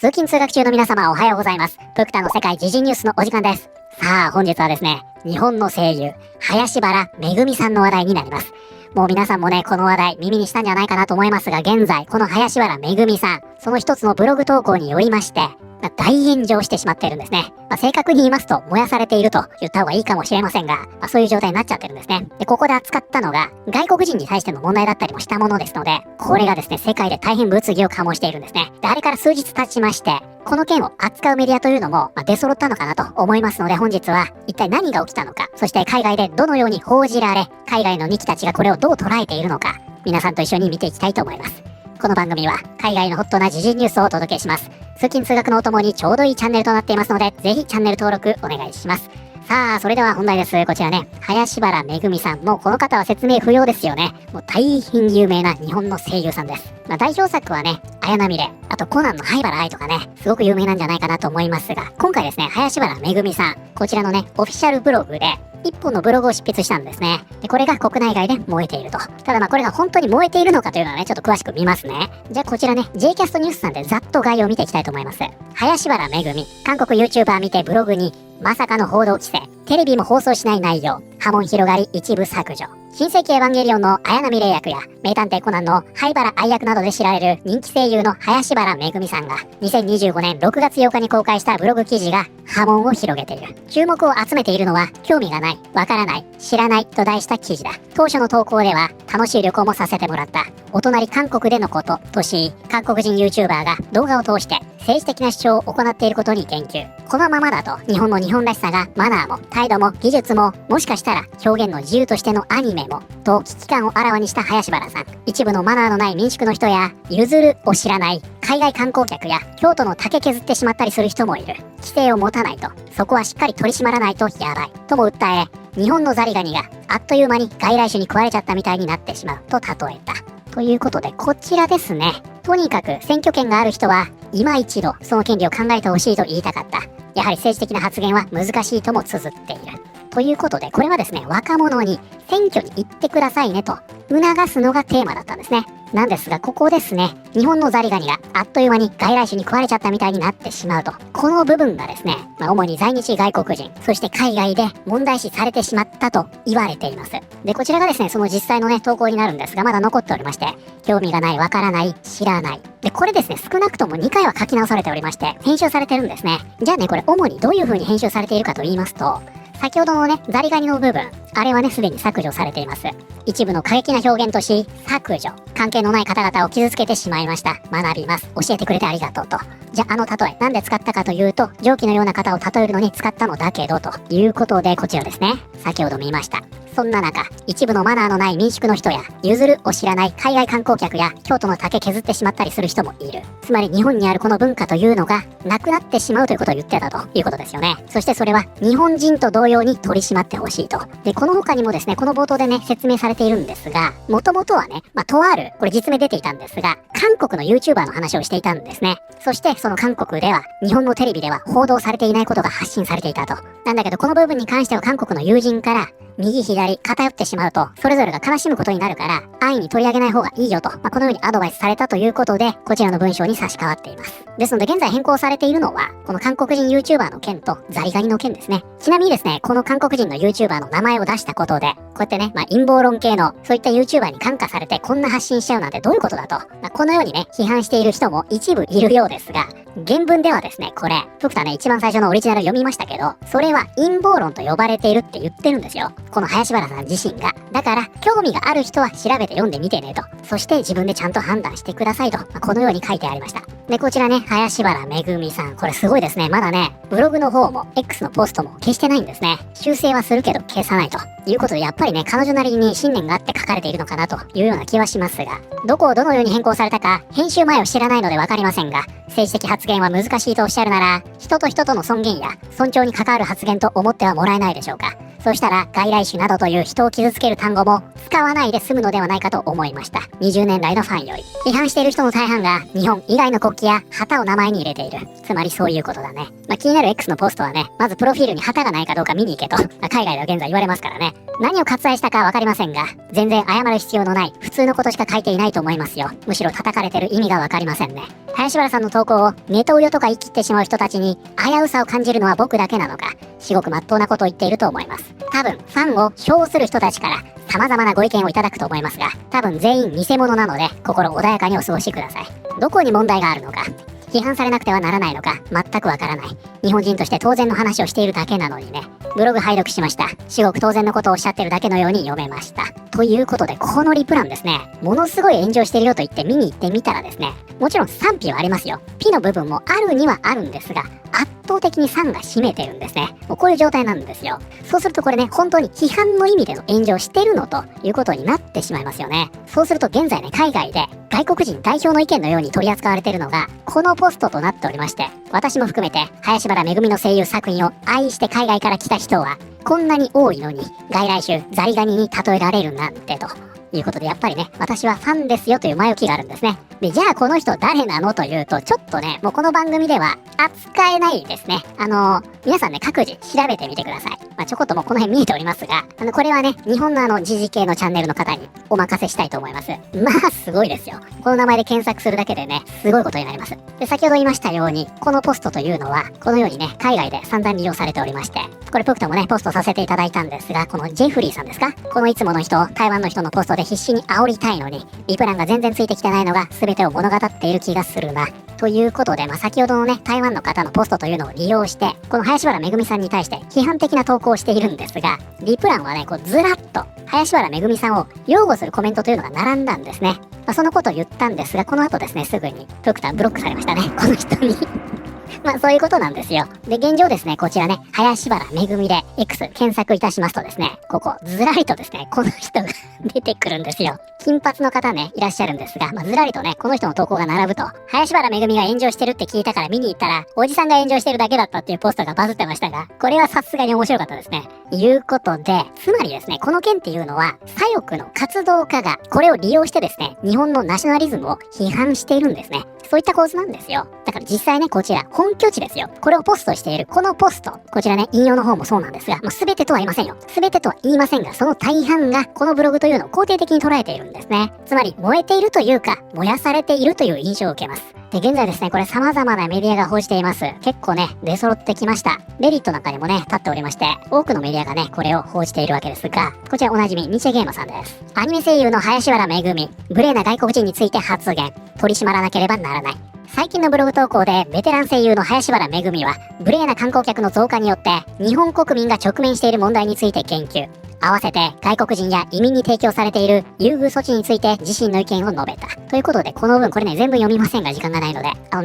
通勤通学中の皆様おはようございます。プクタの世界時事ニュースのお時間です。さあ本日はですね、日本の声優、林原めぐみさんの話題になります。もう皆さんもね、この話題耳にしたんじゃないかなと思いますが、現在、この林原めぐみさん、その一つのブログ投稿によりまして、大炎上してしまっているんですね。正確に言いますと、燃やされていると言った方がいいかもしれませんが、そういう状態になっちゃってるんですね。で、ここで扱ったのが、外国人に対しての問題だったりもしたものですので、これがですね、世界で大変物議を醸しているんですね。で、あれから数日経ちまして、この件を扱うメディアというのも、出揃ったのかなと思いますので、本日は一体何が起きたのか、そして海外でどのように報じられ、海外のミキたちがこれをどう捉えているのか、皆さんと一緒に見ていきたいと思います。この番組は海外のホットな時事ニュースをお届けします。通勤通学のお供にちょうどいいチャンネルとなっていますので、ぜひチャンネル登録お願いします。さあ、それでは本題です。こちらね、林原めぐみさん。もうこの方は説明不要ですよね。もう大変有名な日本の声優さんです。代表作はね、綾波レイ、あとコナンの灰原哀とかね、すごく有名なんじゃないかなと思いますが、今回ですね、林原めぐみさん、こちらのね、オフィシャルブログで、一本のブログを執筆したんですね。で、これが国内外で燃えていると。ただこれが本当に燃えているのかというのはね、ちょっと詳しく見ますね。じゃあこちらね、J キャストニュースさんでざっと概要を見ていきたいと思います。林原めぐみ、韓国 YouTuber 見てブログに、まさかの報道規制、テレビも放送しない内容、波紋広がり一部削除。新世紀エヴァンゲリオンの綾波レイ役や名探偵コナンの灰原哀役などで知られる人気声優の林原めぐみさんが2025年6月8日に公開したブログ記事が波紋を広げている。注目を集めているのは興味がない、わからない、知らないと題した記事だ。当初の投稿では楽しい旅行もさせてもらった。お隣韓国でのこととし、韓国人 YouTuber が動画を通して政治的な主張を行っていることに言及。このままだと日本の日本らしさがマナーも態度も技術ももしかしたら表現の自由としてのアニメもと危機感をあらわにした林原さん。一部のマナーのない民宿の人やゆずるを知らない海外観光客や京都の竹削ってしまったりする人もいる。規制を持たないと、そこはしっかり取り締まらないとやばいとも訴え、日本のザリガニがあっという間に外来種に食われちゃったみたいになってしまうと例えた。ということでこちらですね。とにかく選挙権がある人は今一度その権利を考えてほしいと言いたかった。やはり政治的な発言は難しいとも綴っている。ということでこれはですね、若者に選挙に行ってくださいねと促すのがテーマだったんですね。なんですがここですね、日本のザリガニがあっという間に外来種に食われちゃったみたいになってしまうと、この部分がですね、主に在日外国人、そして海外で問題視されてしまったと言われています。で、こちらがですね、その実際のね、投稿になるんですが、まだ残っておりまして、興味がない、わからない、知らない。で、これですね、少なくとも2回は書き直されておりまして、編集されてるんですね。じゃあね、これ主にどういう風に編集されているかと言いますと、先ほどのね、ザリガニの部分、あれはね、すでに削除されています。一部の過激な表現とし、削除。関係のない方々を傷つけてしまいました。学びます。教えてくれてありがとうと。じゃあ、例え、なんで使ったかというと、上記のような方を例えるのに使ったのだけど、ということで、こちらですね。先ほど見ました。そんな中、一部のマナーのない民宿の人や、ゆずるを知らない海外観光客や、京都の竹削ってしまったりする人もいる。つまり日本にあるこの文化というのが、なくなってしまうということを言ってたということですよね。そしてそれは、日本人と同様に取り締まってほしいと。で、この他にもですね、この冒頭でね、説明されているんですが、もともとはね、とある、これ実名出ていたんですが、韓国の YouTuber の話をしていたんですね。そして、その韓国では、日本のテレビでは報道されていないことが発信されていたと。なんだけど、この部分に関しては韓国の友人から、右左偏ってしまうとそれぞれが悲しむことになるから安易に取り上げない方がいいよと、このようにアドバイスされたということでこちらの文章に差し替わっています。ですので現在変更されているのはこの韓国人 YouTuber の件とザリガニの件ですね。ちなみにですね、この韓国人の YouTuber の名前を出したことでこうやってね、陰謀論系のそういった YouTuber に感化されてこんな発信しちゃうなんてどういうことだと、このようにね批判している人も一部いるようですが、原文ではですね、これ福田ね一番最初のオリジナル読みましたけど、それは陰謀論と呼ばれているって言ってるんですよ、この林原さん自身が。だから興味がある人は調べて読んでみてねと、そして自分でちゃんと判断してくださいと、このように書いてありました。でこちらね、林原めぐみさん、これすごいですね。まだねブログの方も X のポストも消してないんですね。修正はするけど消さないということで、やっぱりね彼女なりに信念があって書かれているのかなというような気はしますが、どこをどのように変更されたか編集前を知らないのでわかりませんが、政治的発言は難しいとおっしゃるなら人と人との尊厳や尊重に関わる発言と思ってはもらえないでしょうか。そしたら外来種などという人を傷つける単語も使わないで済むのではないかと思いました。20年来のファンより。批判している人の大半が日本以外の国旗や旗を名前に入れている。つまりそういうことだね。気になる X のポストはね、まずプロフィールに旗がないかどうか見に行けと、海外では現在言われますからね。何を割愛したかわかりませんが、全然謝る必要のない普通のことしか書いていないと思いますよ。むしろ叩かれてる意味がわかりませんね。林原さんの投稿をネトウヨとか言い切ってしまう人たちに危うさを感じるのは僕だけなのか、至極真っ当なことを言っていると思います。多分ファンを評する人たちから様々なご意見をいただくと思いますが、多分全員偽物なので心穏やかにお過ごしください。どこに問題があるのか、批判されなくてはならないのか全くわからない。日本人として当然の話をしているだけなのにね。ブログ拝読しました。至極当然のことをおっしゃってるだけのように読めました。ということで、このリプランですね、ものすごい炎上してるよと言って見に行ってみたらですね、もちろん賛否はありますよ。ピの部分もあるにはあるんですが、圧倒的に3が占めてるんですね。もうこういう状態なんですよ。そうするとこれね、本当に批判の意味での炎上してるのということになってしまいますよね。そうすると現在ね、海外で外国人代表の意見のように取り扱われているのがこのポストとなっておりまして、私も含めて林原めぐみの声優作品を愛して海外から来た人はこんなに多いのに外来種ザリガニに例えられるなんてということで、やっぱりね、私はファンですよという前置きがあるんですね。で、じゃあこの人誰なのというと、ちょっとね、もうこの番組では扱えないですね。皆さんね、各自調べてみてください。ちょこっともうこの辺見えておりますが、これはね、日本の時事系のチャンネルの方にお任せしたいと思います。すごいですよ。この名前で検索するだけでね、すごいことになります。で、先ほど言いましたように、このポストというのは、このようにね、海外で散々利用されておりまして、これ僕ともね、ポストさせていただいたんですが、このジェフリーさんですか？このいつもの人、台湾の人のポストで必死に煽りたいのに、リプランが全然ついてきてないのが全てを物語っている気がするな。ということで、先ほどのね、台湾の方のポストというのを利用して、この林原めぐみさんに対して批判的な投稿をしているんですが、リプランはね、こうずらっと林原めぐみさんを擁護するコメントというのが並んだんですね。そのことを言ったんですが、この後ですね、すぐにドクターブロックされましたね、この人に。そういうことなんですよ。で、現状ですね、こちらね、林原めぐみで X 検索いたしますとですね、ここ、ずらりとですね、この人が出てくるんですよ。金髪の方ね、いらっしゃるんですが、ずらりとね、この人の投稿が並ぶと、林原めぐみが炎上してるって聞いたから見に行ったら、おじさんが炎上してるだけだったっていうポストがバズってましたが、これはさすがに面白かったですね。いうことで、つまりですね、この件っていうのは、左翼の活動家がこれを利用してですね、日本のナショナリズムを批判しているんですね。そういった構図なんですよ。だから実際ね、こちら、本拠地ですよ。これをポストしている、このポスト。こちらね、引用の方もそうなんですが、全てとは言いませんよ。全てとは言いませんが、その大半が、このブログというのを肯定的に捉えているんですね。つまり、燃えているというか、燃やされているという印象を受けます。で、現在ですね、これ様々なメディアが報じています。結構ね、出揃ってきました。レディットなんかにもね、立っておりまして、多くのメディアがね、これを報じているわけですが、こちらおなじみ、ニチェゲームさんです。アニメ声優の林原めぐみ、無礼な外国人について発言、取り締まらなければならない。最近のブログ投稿でベテラン声優の林原めぐみは無礼な観光客の増加によって日本国民が直面している問題について言及。合わせて外国人や移民に提供されている優遇措置について自身の意見を述べた。ということでこの文これね全部読みませんが時間がないのでか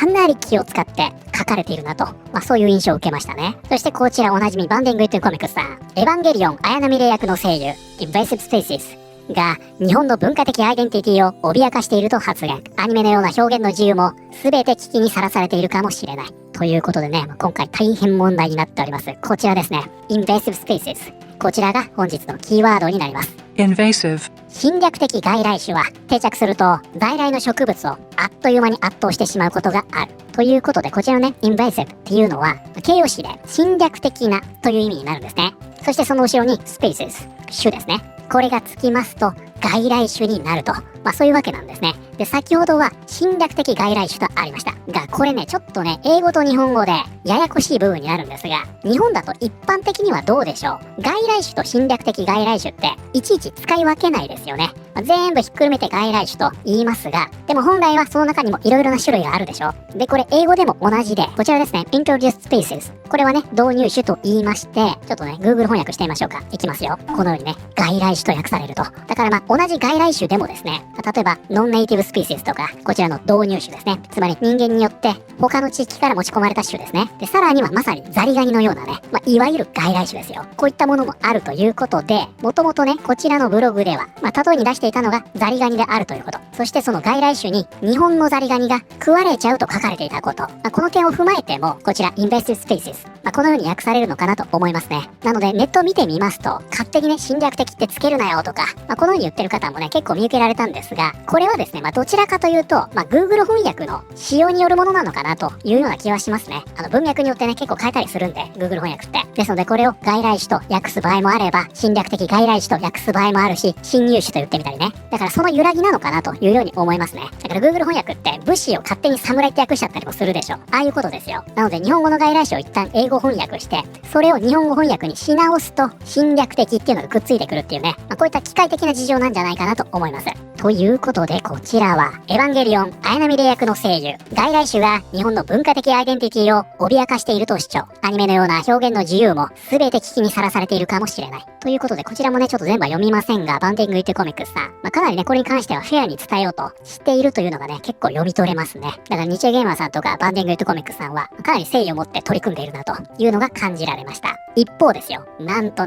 なり気を使って書かれているなと、そういう印象を受けましたね。そしてこちらおなじみバンディング・イット・コミックスさん、エヴァンゲリオン綾波レイ役の声優Invasive Speciesが日本の文化的アイデンティティを脅かしていると発言。アニメのような表現の自由も全て危機にさらされているかもしれない。ということでね、今回大変問題になっております。こちらですね。Invasive Species。こちらが本日のキーワードになります。Invasive。侵略的外来種は定着すると在来の植物をあっという間に圧倒してしまうことがある。ということでこちらのね、Invasive っていうのは形容詞で侵略的なという意味になるんですね。そしてその後ろに Species、種ですね。これがつきますと外来種になると、そういうわけなんですね。で、先ほどは侵略的外来種とありましたが、これねちょっとね英語と日本語でややこしい部分になるんですが、日本だと一般的にはどうでしょう。外来種と侵略的外来種っていちいち使い分けないですよね。全部ひっくるめて外来種と言いますが、でも本来はその中にもいろいろな種類があるでしょ。で、これ英語でも同じで、こちらですね、Introduced Species。これはね、導入種と言いまして、ちょっとね、Google 翻訳してみましょうか。いきますよ。このようにね、外来種と訳されると。だから同じ外来種でもですね、例えば、ノンネイティブスピーシーズとか、こちらの導入種ですね。つまり人間によって他の地域から持ち込まれた種ですね。で、さらにはまさにザリガニのようなね、いわゆる外来種ですよ。こういったものもあるということで、もともとね、こちらのブログでは、例えに出していしていたのがザリガニであるということ。そしてその外来種に日本のザリガニが食われちゃうと書かれていたこと。この点を踏まえても、こちら Invested Species。このように訳されるのかなと思いますね。なのでネットを見てみますと、勝手にね、侵略的ってつけるなよとか、このように言ってる方もね、結構見受けられたんですが、これはですね、どちらかというと、Google 翻訳の仕様によるものなのかなというような気はしますね。文脈によってね、結構変えたりするんで、Google 翻訳って。ですので、これを外来種と訳す場合もあれば、侵略的外来種と訳す場合もあるし、侵入種と言ってみたりね。だからその揺らぎなのかなというように思いますね。だから Google 翻訳って武士を勝手に侍って訳しちゃったりもするでしょ。ああいうことですよ。なので日本語の外来種を一旦英語翻訳して、それを日本語翻訳にし直すと侵略的っていうのがくっついてくるっていうね、こういった機械的な事情なんじゃないかなと思います。ということでこちらはエヴァンゲリオン綾波レイ役の声優、外来種が日本の文化的アイデンティティを脅かしていると主張。アニメのような表現の自由も全て危機にさらされているかもしれない。ということでこちらもね、ちょっと全部は読みませんが、バンディング・イット・コミックスさん、かなりね、これに関してはフェアに伝えようとしているというのがね、結構読み取れますね。だから日英ゲーマーさんとかバンディング・イット・コミックスさんはかなり誠意を持って取り組んでいるなというのが感じられました。一方ですよ、なんと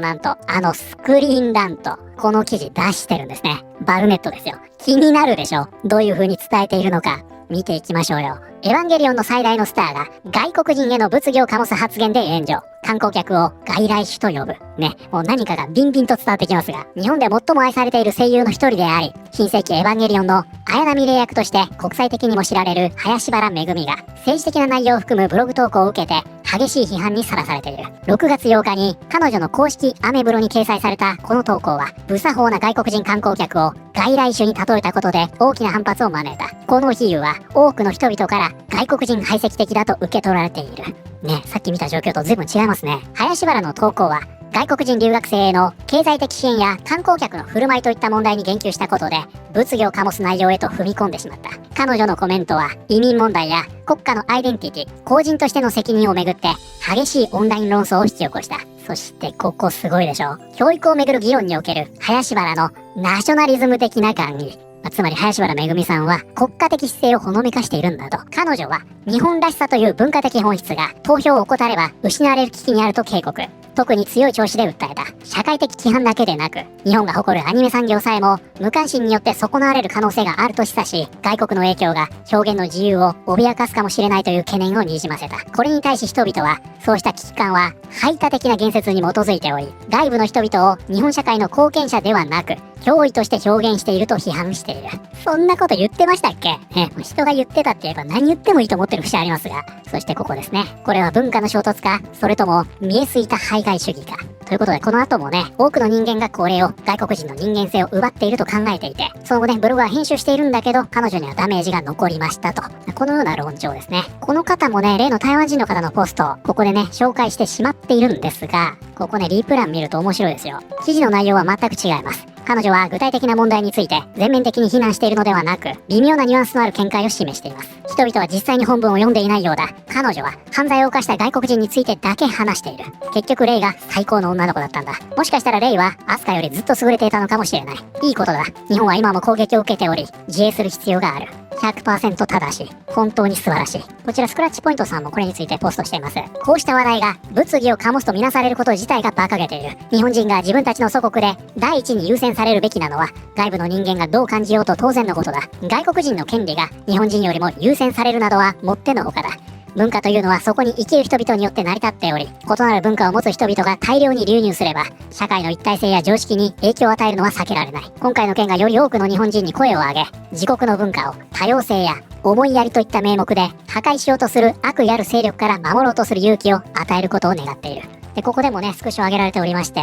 スクリーンラント、この記事出してるんですね。バルネットですよ。気になるでしょ。どういう風に伝えているのか見ていきましょうよ。エヴァンゲリオンの最大のスターが外国人への物議を醸す発言で炎上。観光客を外来種と呼ぶ。ね、もう何かがビンビンと伝わってきますが、日本で最も愛されている声優の一人であり、新世紀エヴァンゲリオンの綾波レイ役として国際的にも知られる林原めぐみが政治的な内容を含むブログ投稿を受けて激しい批判にさらされている。6月8日に彼女の公式アメブロに掲載されたこの投稿は、無作法な外国人観光客を外来種に例えたことで大きな反発を招いた。この比喩は多くの人々から外国人排斥的だと受け取られている。ね、さっき見た状況と随分違いますね。林原の投稿は外国人留学生への経済的支援や観光客の振る舞いといった問題に言及したことで物議を醸す内容へと踏み込んでしまった。彼女のコメントは移民問題や国家のアイデンティティ、公人としての責任をめぐって激しいオンライン論争を引き起こした。そしてここすごいでしょ。教育をめぐる議論における林原のナショナリズム的な含義。つまり林原めぐみさんは国家的姿勢をほのめかしているんだと。彼女は日本らしさという文化的本質が投票を怠れば失われる危機にあると警告。特に強い調子で訴えた。社会的規範だけでなく、日本が誇るアニメ産業さえも無関心によって損なわれる可能性があると示唆し、外国の影響が表現の自由を脅かすかもしれないという懸念をにじませた。これに対し人々は、そうした危機感は排他的な言説に基づいており、外部の人々を日本社会の貢献者ではなく、脅威として表現していると批判している。そんなこと言ってましたっけ？人が言ってたって言えば何言ってもいいと思ってる節ありますが、そしてここですね。これは文化の衝突か、それとも見えすぎた排外主義か。ということでこの後もね、多くの人間がこれを外国人の人間性を奪っていると考えていて、その後ね、ブログは編集しているんだけど、彼女にはダメージが残りましたと。このような論調ですね。この方もね、例の台湾人の方のポスト、ここでね、紹介してしまっているんですが、ここね、リプラン見ると面白いですよ。記事の内容は全く違います。彼女は具体的な問題について全面的に非難しているのではなく、微妙なニュアンスのある見解を示しています。人々は実際に本文を読んでいないようだ。彼女は犯罪を犯した外国人についてだけ話している。結局レイが最高の女の子だったんだ。もしかしたらレイはアスカよりずっと優れていたのかもしれない。いいことだ。日本は今も攻撃を受けており、自衛する必要がある。100% 正しい。本当に素晴らしい。こちらスクラッチポイントさんもこれについてポストしています。こうした話題が物議を醸すとみなされること自体が馬鹿げている。日本人が自分たちの祖国で第一に優先されるべきなのは、外部の人間がどう感じようと当然のことだ。外国人の権利が日本人よりも優先されるなどはもってのほかだ。文化というのはそこに生きる人々によって成り立っており、異なる文化を持つ人々が大量に流入すれば、社会の一体性や常識に影響を与えるのは避けられない。今回の件がより多くの日本人に声を上げ、自国の文化を多様性や思いやりといった名目で破壊しようとする悪意ある勢力から守ろうとする勇気を与えることを願っている。で、ここでもね、スクショ上げられておりまして、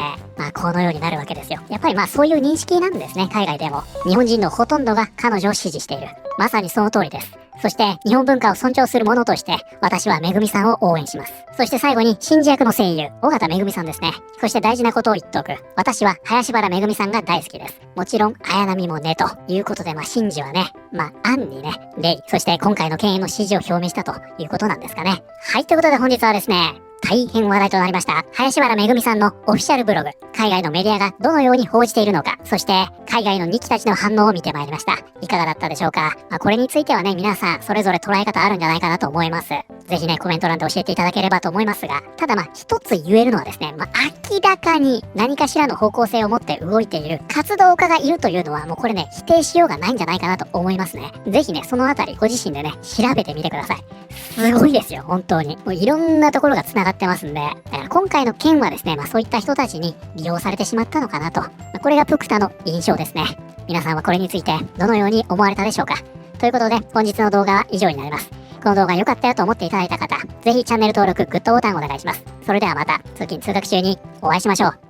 このようになるわけですよ。やっぱりそういう認識なんですね、海外でも。日本人のほとんどが彼女を支持している。まさにその通りです。そして日本文化を尊重する者として私はめぐみさんを応援します。そして最後に真珠役の声優尾形めぐみさんですね。そして大事なことを言っとく。私は林原めぐみさんが大好きです。もちろん綾波もねということで真珠はね、アンにねレイ、そして今回の件への支持を表明したということなんですかね。はい、ということで本日はですね、大変話題となりました林原めぐみさんのオフィシャルブログ、海外のメディアがどのように報じているのか、そして海外の日記たちの反応を見てまいりました。いかがだったでしょうか。これについてはね、皆さんそれぞれ捉え方あるんじゃないかなと思います。ぜひね、コメント欄で教えていただければと思いますが、ただ一つ言えるのはですね、明らかに何かしらの方向性を持って動いている活動家がいるというのは、もうこれね、否定しようがないんじゃないかなと思いますね。ぜひね、そのあたりご自身でね、調べてみてください。すごいですよ、本当に。もういろんなところが繋がってますんで、だから今回の件はですね、そういった人たちに利用されてしまったのかなと。これがプクタの印象ですね。皆さんはこれについてどのように思われたでしょうか。ということで、本日の動画は以上になります。この動画良かったよと思っていただいた方、ぜひチャンネル登録、グッドボタンをお願いします。それではまた通勤通学中にお会いしましょう。